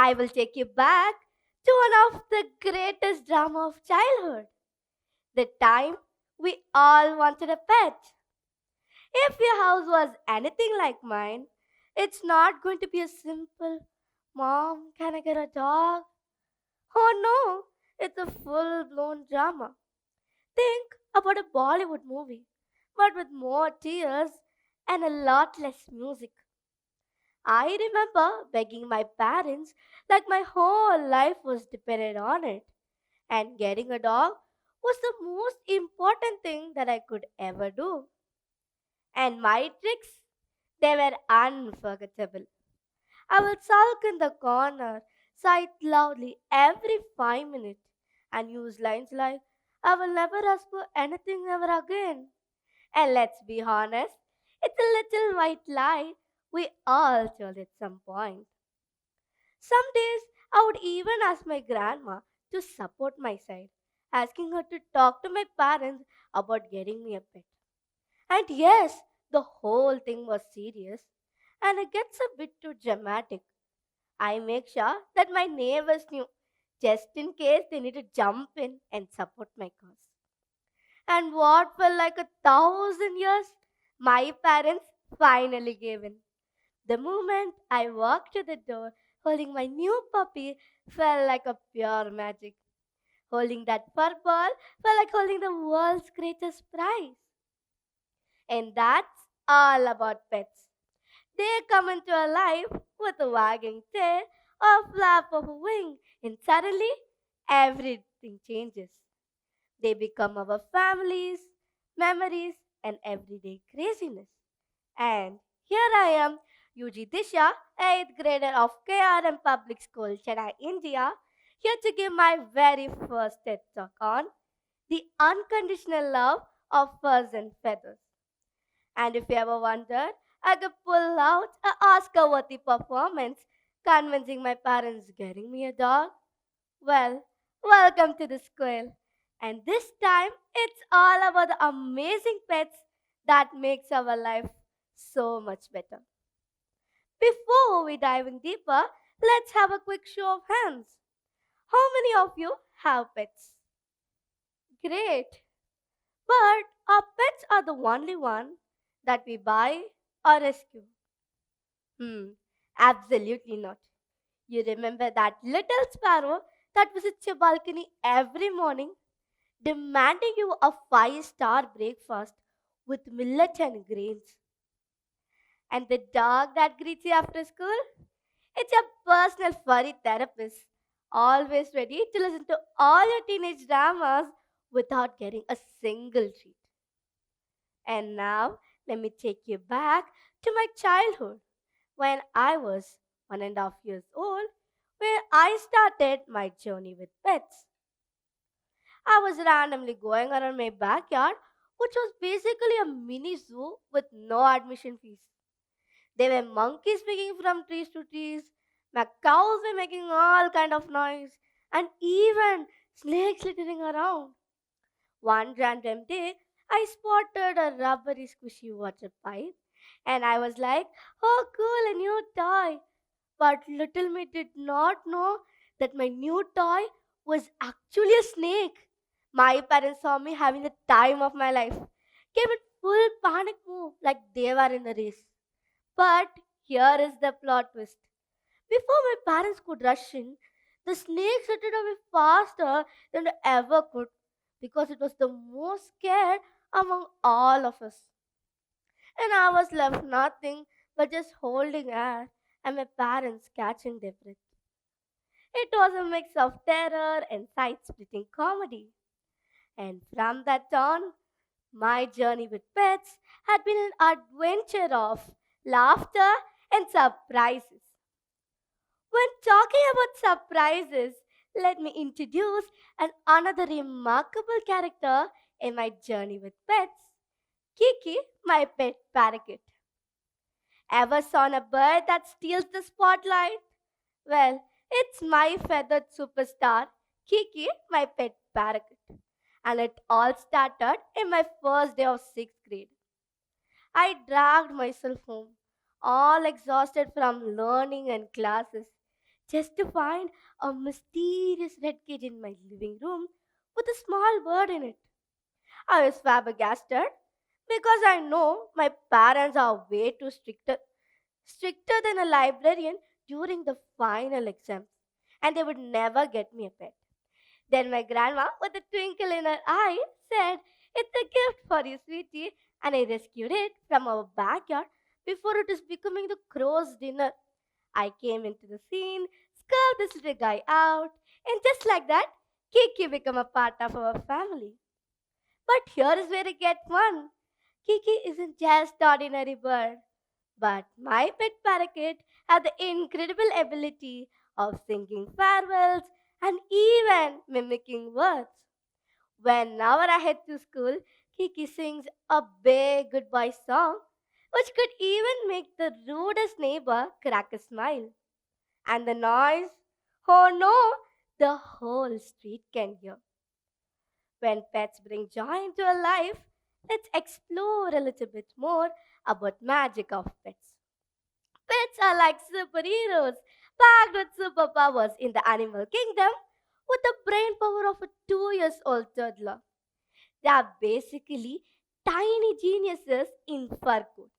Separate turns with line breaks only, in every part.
I will take you back to one of the greatest drama of childhood. The time we all wanted a pet. If your house was anything like mine, it's not going to be a simple, Mom, can I get a dog? Oh no, it's a full blown drama. Think about a Bollywood movie, but with more tears and a lot less music. I remember begging my parents like my whole life was dependent on it, and getting a dog was the most important thing that I could ever do. And my tricks, they were unforgettable. I would sulk in the corner, sigh loudly every 5 minutes, and use lines like, I will never ask for anything ever again. And let's be honest, it's a little white lie we all told at some point. Some days I would even ask my grandma to support my side, asking her to talk to my parents about getting me a pet. And yes, the whole thing was serious, and it gets a bit too dramatic. I make sure that my neighbors knew, just in case they need to jump in and support my cause. And what felt like 1,000 years, my parents finally gave in. The moment I walked to the door holding my new puppy felt like a pure magic. Holding that fur ball felt like holding the world's greatest prize. And that's all about pets. They come into our life with a wagging tail or flap of a wing, and suddenly everything changes. They become our families, memories, and everyday craziness. And here I am, Yugi Disha, 8th grader of KRM Public School, Chennai, India, here to give my very first TED talk on the unconditional love of furs and feathers. And if you ever wondered, I could pull out an Oscar worthy performance convincing my parents getting me a dog. Well, welcome to the school. And this time, it's all about the amazing pets that makes our life so much better. Before we dive in deeper, let's have a quick show of hands. How many of you have pets? Great. But our pets are the only one that we buy or rescue. Hmm, absolutely not. You remember that little sparrow that visits your balcony every morning, demanding you a 5-star breakfast with millet and grains? And the dog that greets you after school? It's your personal furry therapist, always ready to listen to all your teenage dramas without getting a single treat. And now, let me take you back to my childhood when I was 1.5 years old, where I started my journey with pets. I was randomly going around my backyard, which was basically a mini zoo with no admission fees. There were monkeys swinging from trees to trees, macaws were making all kind of noise, and even snakes littering around. One random day, I spotted a rubbery squishy water pipe, and I was like, oh cool, a new toy. But little me did not know that my new toy was actually a snake. My parents saw me having the time of my life, came in full panic move like they were in a race. But here is the plot twist. Before my parents could rush in, the snake scuttled away faster than they ever could because it was the most scared among all of us. And I was left nothing but just holding air and my parents catching their breath. It was a mix of terror and side splitting comedy. And from that on, my journey with pets had been an adventure of laughter and surprises. When talking about surprises, let me introduce another remarkable character in my journey with pets, Kiki, my pet parakeet. Ever seen a bird that steals the spotlight? Well, it's my feathered superstar, Kiki, my pet parakeet. And it all started in my first day of 6th grade. I dragged myself home, all exhausted from learning and classes, just to find a mysterious red cage in my living room with a small bird in it. I was flabbergasted because I know my parents are way too stricter than a librarian during the final exams, and they would never get me a pet. Then my grandma, with a twinkle in her eye, said, "It's a gift for you, sweetie," and I rescued it from our backyard before it was becoming the crow's dinner. I came into the scene, scarfed this little guy out, and just like that, Kiki became a part of our family. But here is where it gets fun. Kiki isn't just ordinary bird, but my pet parakeet has the incredible ability of singing farewells and even mimicking words. Whenever I head to school, Kiki sings a big goodbye song, which could even make the rudest neighbor crack a smile. And the noise, oh no, the whole street can hear. When pets bring joy into our life, let's explore a little bit more about magic of pets. Pets are like superheroes, packed with superpowers in the animal kingdom with the brain power of a 2 years old toddler. They are basically tiny geniuses in fur coat.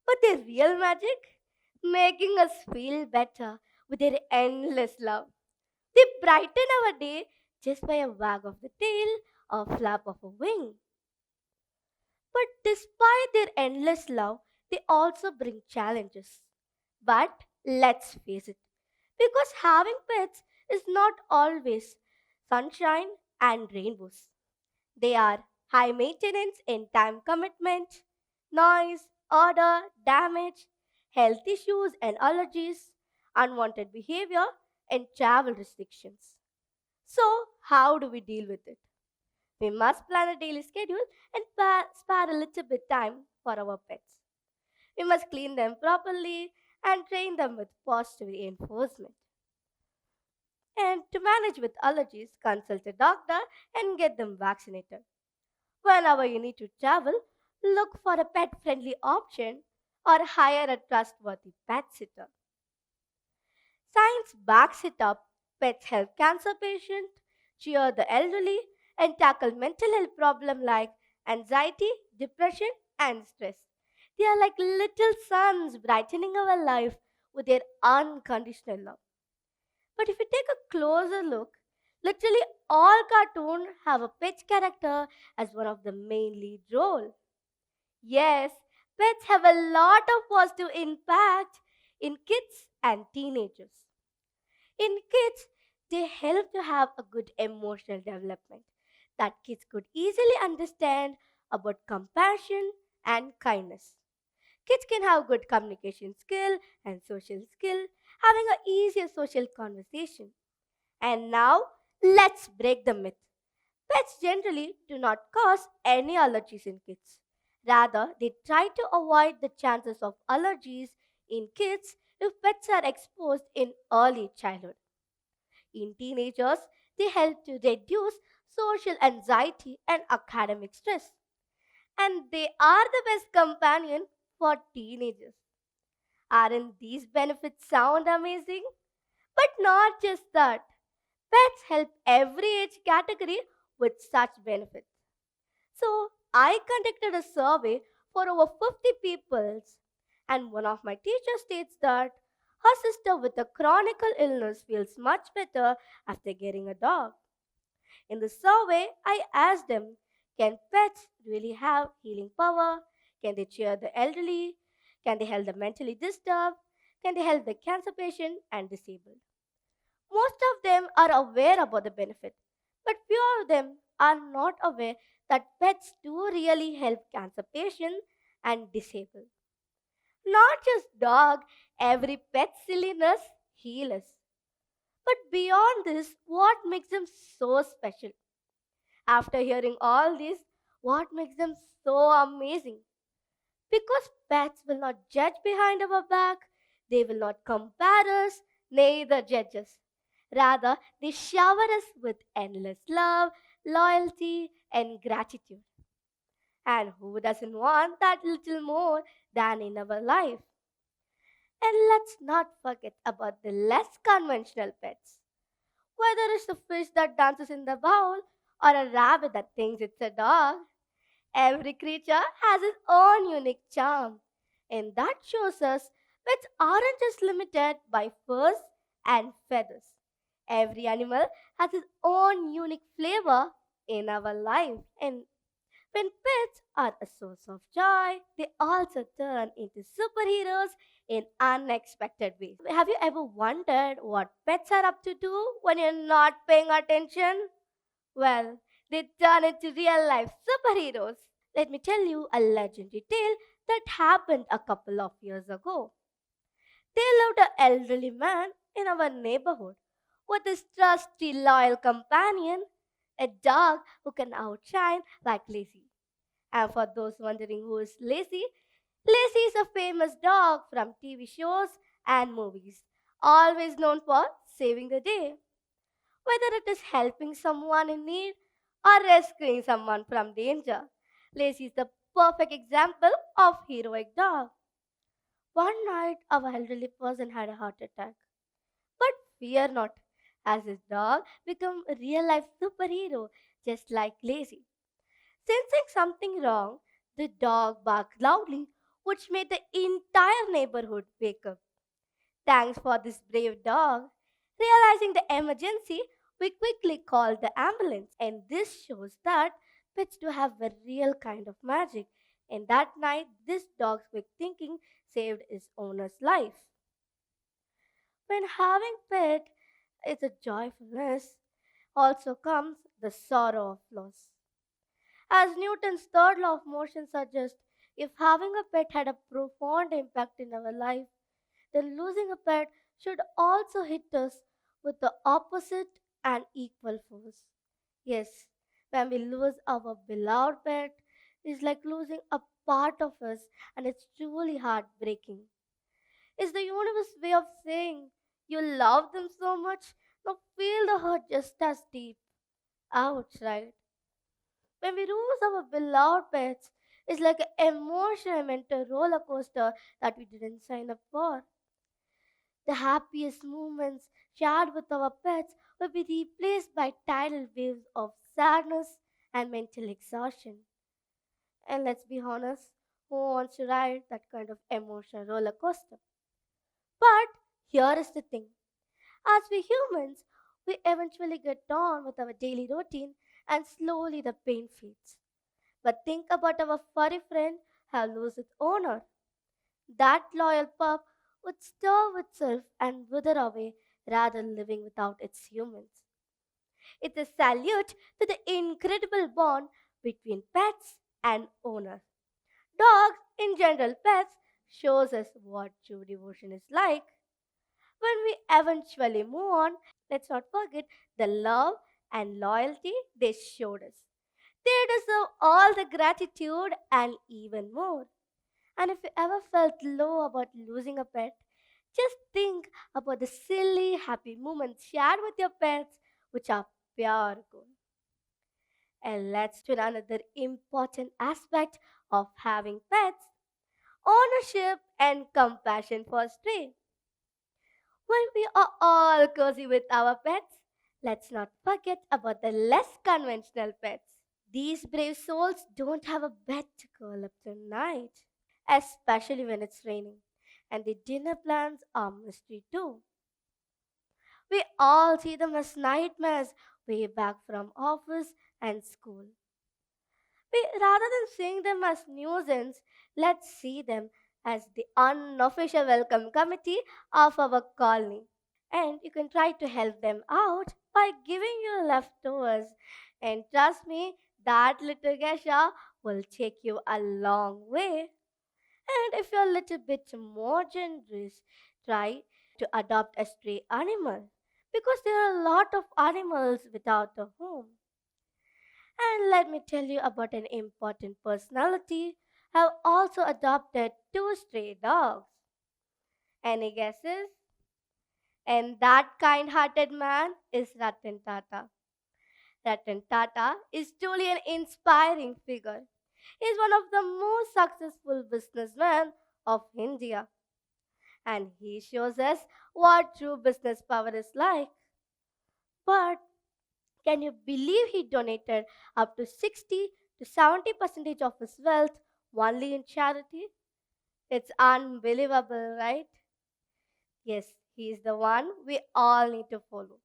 But their real magic? Making us feel better with their endless love. They brighten our day just by a wag of the tail or flap of a wing. But despite their endless love, they also bring challenges. But let's face it, because having pets is not always sunshine and rainbows. They are high maintenance in time commitment, noise, odor, damage, health issues and allergies, unwanted behavior, and travel restrictions. So, how do we deal with it? We must plan a daily schedule and spare a little bit time for our pets. We must clean them properly and train them with positive reinforcement. And to manage with allergies, consult a doctor and get them vaccinated. Whenever you need to travel, look for a pet friendly option or hire a trustworthy pet sitter. Science backs it up. Pets help cancer patients, cheer the elderly, and tackle mental health problems like anxiety, depression, and stress. They are like little suns brightening our life with their unconditional love. But if you take a closer look, literally all cartoons have a pet character as one of the main lead role. Yes, pets have a lot of positive impact in kids and teenagers. In kids, they help to have a good emotional development that kids could easily understand about compassion and kindness. Kids can have good communication skill and social skill, having a easier social conversation. And now, let's break the myth. Pets generally do not cause any allergies in kids. Rather, they try to avoid the chances of allergies in kids if pets are exposed in early childhood. In teenagers, they help to reduce social anxiety and academic stress. And they are the best companion for teenagers. Aren't these benefits sound amazing? But not just that. Pets help every age category with such benefits. So, I conducted a survey for over 50 peoples, and one of my teachers states that her sister with a chronic illness feels much better after getting a dog. In the survey, I asked them, can pets really have healing power? Can they cheer the elderly? Can they help the mentally disturbed? Can they help the cancer patient and disabled? Most of them are aware about the benefit, but few of them are not aware that pets do really help cancer patients and disabled. Not just dog, every pet silliness heals us. But beyond this, what makes them so special? After hearing all this, what makes them so amazing? Because pets will not judge behind our back, they will not compare us, neither judge us. Rather, they shower us with endless love, loyalty, and gratitude. And who doesn't want that little more than in our life? And let's not forget about the less conventional pets. Whether it's a fish that dances in the bowl or a rabbit that thinks it's a dog, every creature has its own unique charm. And that shows us pets aren't just limited by furs and feathers. Every animal has its own unique flavor in our life. And when pets are a source of joy, they also turn into superheroes in unexpected ways. Have you ever wondered what pets are up to do when you're not paying attention? Well, they turn into real life superheroes. Let me tell you a legendary tale that happened a couple of years ago. There lived an elderly man in our neighborhood with his trusty, loyal companion, a dog who can outshine like Lacey. And for those wondering who is Lacey, Lacey is a famous dog from TV shows and movies, always known for saving the day. Whether it is helping someone in need or rescuing someone from danger, Lacey is the perfect example of heroic dog. One night, our elderly person had a heart attack. But fear not, as his dog became a real life superhero, just like Lacey. Sensing something wrong, the dog barked loudly, which made the entire neighborhood wake up. Thanks for this brave dog. Realizing the emergency, we quickly called the ambulance, and this shows that pets do have a real kind of magic. And that night, this dog's quick thinking saved its owner's life. When having pet is a joyfulness, also comes the sorrow of loss. As Newton's third law of motion suggests, if having a pet had a profound impact in our life, then losing a pet should also hit us with the opposite and equal force. Yes, when we lose our beloved pet, it's like losing a part of us, and it's truly heartbreaking. It's the universe's way of saying you love them so much, now feel the hurt just as deep. Ouch, right? When we lose our beloved pets, it's like an emotional mental roller coaster that we didn't sign up for. The happiest moments shared with our pets will be replaced by tidal waves of sadness and mental exhaustion. And let's be honest, who wants to ride that kind of emotional roller coaster? But here is the thing, as we humans, we eventually get on with our daily routine and slowly the pain fades. But think about our furry friend who lost its owner. That loyal pup would starve itself and wither away rather than living without its humans. It's a salute to the incredible bond between pets and owner. Dogs, in general, pets, shows us what true devotion is like. When we eventually move on, let's not forget the love and loyalty they showed us. They deserve all the gratitude and even more. And if you ever felt low about losing a pet, just think about the silly, happy moments shared with your pets, which are pure gold. And let's to another important aspect of having pets, ownership and compassion for stray. When we are all cozy with our pets, let's not forget about the less conventional pets. These brave souls don't have a bed to curl up tonight, especially when it's raining. And the dinner plans are mystery too. We all see them as nightmares way back from office and school. Rather than seeing them as nuisance, let's see them as the unofficial welcome committee of our colony. And you can try to help them out by giving your leftovers. And trust me, that little gesture will take you a long way. And if you're a little bit more generous, try to adopt a stray animal because there are a lot of animals without a home. And let me tell you about an important personality who have also adopted two stray dogs. Any guesses? And that kind hearted man is Ratan Tata. Ratan Tata is truly an inspiring figure. He is one of the most successful businessmen of India. and he shows us what true business power is like. But can you believe he donated up to 60 to 70% of his wealth only in charity? It's unbelievable, right? Yes, he is the one we all need to follow.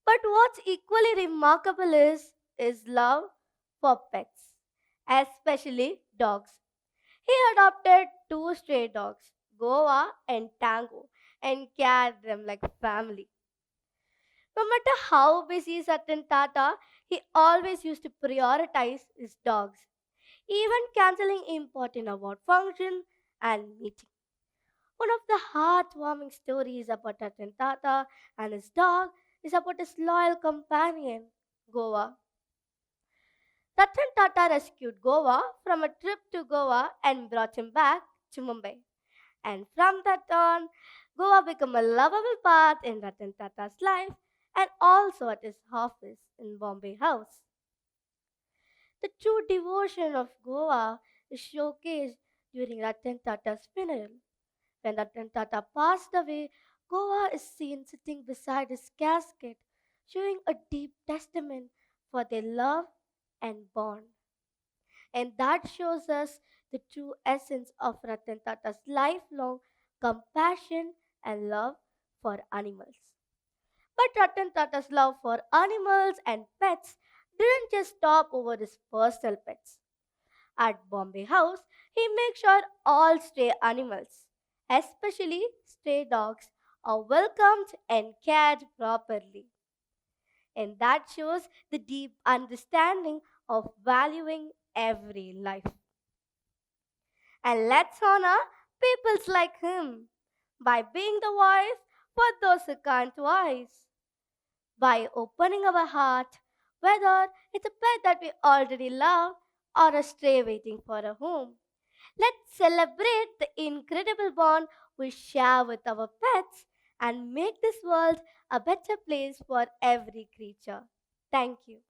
But what's equally remarkable is love for pets, especially dogs. He adopted two stray dogs, Goa and Tango, and cared them like family. No matter how busy Satan Tata, he always used to prioritize his dogs, even canceling important award function and meeting. One of the heartwarming stories about Ratan Tata and his dog is about his loyal companion, Goa. Ratan Tata rescued Goa from a trip to Goa and brought him back to Mumbai. And from that on, Goa became a lovable part in Ratan Tata's life and also at his office in Bombay House. The true devotion of Goa is showcased during Ratan Tata's funeral. When Ratan Tata passed away, Goa is seen sitting beside his casket, showing a deep testament for their love and bond. And that shows us the true essence of Ratan Tata's lifelong compassion and love for animals. But Ratan Tata's love for animals and pets didn't just stop over his personal pets. At Bombay House, he makes sure all stray animals, especially stray dogs, are welcomed and cared properly. And that shows the deep understanding of valuing every life. And let's honor peoples like him by being the voice for those who can't voice, by opening our heart, whether it's a pet that we already love or a stray waiting for a home. Let's celebrate the incredible bond we share with our pets and make this world a better place for every creature. Thank you.